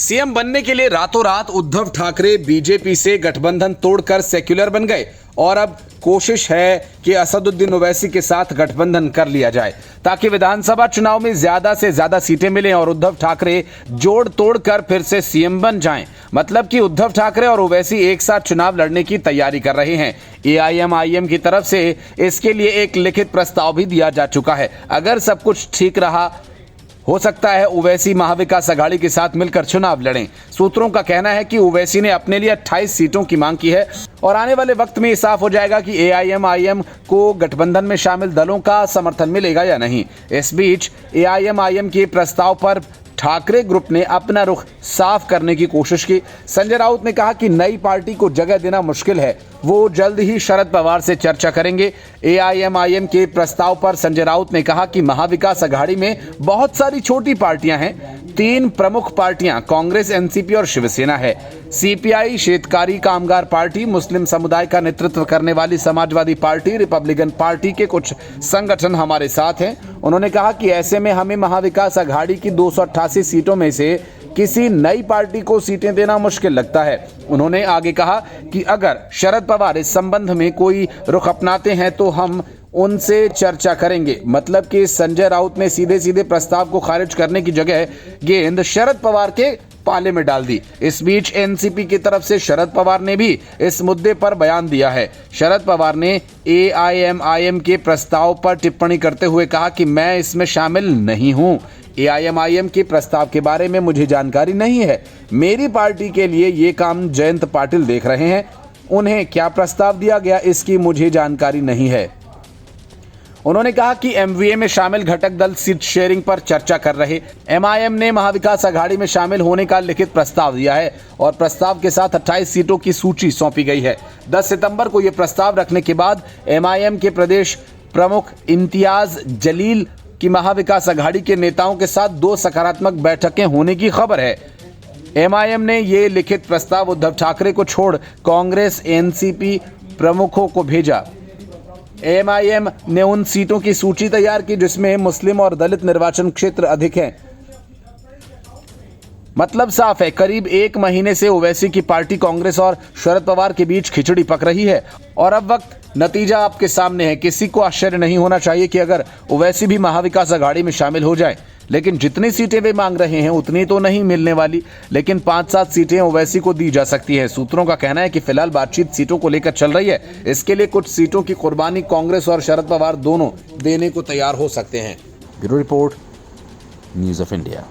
CM बनने के लिए रातों रात उद्धव ठाकरे बीजेपी से गठबंधन तोड़कर सेक्युलर बन गए और अब कोशिश है कि असदुद्दीन ओवैसी के साथ गठबंधन कर लिया जाए ताकि विधानसभा चुनाव में ज्यादा से ज्यादा सीटें मिलें और उद्धव ठाकरे जोड़ तोड़ कर फिर से सीएम बन जाएं। मतलब कि उद्धव ठाकरे और ओवैसी एक साथ चुनाव लड़ने की तैयारी कर रहे हैं। एआईएमआईएम की तरफ से इसके लिए एक लिखित प्रस्ताव भी दिया जा चुका है। अगर सब कुछ ठीक रहा हो सकता है ओवैसी महाविकास अघाड़ी के साथ मिलकर चुनाव लड़ें। सूत्रों का कहना है कि ओवैसी ने अपने लिए 28 सीटों की मांग की है और आने वाले वक्त में ये साफ हो जाएगा कि एआईएमआईएम को गठबंधन में शामिल दलों का समर्थन मिलेगा या नहीं। इस बीच एआईएमआईएम के प्रस्ताव पर ठाकरे ग्रुप ने अपना रुख साफ करने की कोशिश की। संजय राउत ने कहा कि नई पार्टी को जगह देना मुश्किल है, वो जल्द ही शरद पवार से चर्चा करेंगे। एआईएमआईएम के प्रस्ताव पर संजय राउत ने कहा कि महाविकास अघाड़ी में बहुत सारी छोटी पार्टियां हैं। 3 प्रमुख पार्टियां कांग्रेस, एनसीपी और शिवसेना है। सीपीआई, शेतकारी कामगार पार्टी, मुस्लिम समुदाय का नेतृत्व करने वाली समाजवादी पार्टी, रिपब्लिकन पार्टी के कुछ संगठन हमारे साथ हैं। उन्होंने कहा कि ऐसे में हमें महाविकास अघाड़ी की 288 सीटों में से किसी नई पार्टी को सीटें देना मुश्किल लगता है। उन्होंने आगे कहा कि अगर शरद पवार इस संबंध में कोई रुख अपनाते हैं तो हम उनसे चर्चा करेंगे। मतलब कि संजय राउत ने सीधे सीधे प्रस्ताव को खारिज करने की जगह गेंद शरद पवार के पाले में डाल दी। इस बीच एनसीपी की तरफ से शरद पवार ने भी इस मुद्दे पर बयान दिया है। शरद पवार ने एआईएमआईएम के प्रस्ताव पर टिप्पणी करते हुए कहा कि मैं इसमें शामिल नहीं हूं। एआईएमआईएम के प्रस्ताव के बारे में मुझे जानकारी नहीं है। मेरी पार्टी के लिए ये काम जयंत पाटिल देख रहे हैं। उन्हें क्या प्रस्ताव दिया गया इसकी मुझे जानकारी नहीं है। उन्होंने कहा कि एमवीए में शामिल घटक दल सीट शेयरिंग पर चर्चा कर रहे। एमआईएम ने महाविकास अघाड़ी में शामिल होने का लिखित प्रस्ताव दिया है और प्रस्ताव के साथ 28 सीटों की सूची सौंपी गई है। 10 सितंबर को यह प्रस्ताव रखने के बाद एमआईएम के प्रदेश प्रमुख इम्तियाज जलील की महाविकास अघाड़ी के नेताओं के साथ 2 सकारात्मक बैठकें होने की खबर है। एमआईएम ने ये लिखित प्रस्ताव उद्धव ठाकरे को छोड़ कांग्रेस, एनसीपी प्रमुखों को भेजा। एमआईएम ने उन सीटों की सूची तैयार की जिसमें मुस्लिम और दलित निर्वाचन क्षेत्र अधिक हैं। मतलब साफ है, करीब 1 महीने से ओवैसी की पार्टी कांग्रेस और शरद पवार के बीच खिचड़ी पक रही है और अब वक्त नतीजा आपके सामने है। किसी को आश्चर्य नहीं होना चाहिए कि अगर ओवैसी भी महाविकास अघाड़ी में शामिल हो जाए, लेकिन जितनी सीटें वे मांग रहे हैं उतनी तो नहीं मिलने वाली, लेकिन 5-7 सीटें ओवैसी को दी जा सकती है। सूत्रों का कहना है कि फिलहाल बातचीत सीटों को लेकर चल रही है। इसके लिए कुछ सीटों की कुर्बानी कांग्रेस और शरद पवार दोनों देने को तैयार हो सकते हैं। Bureau report, news of India.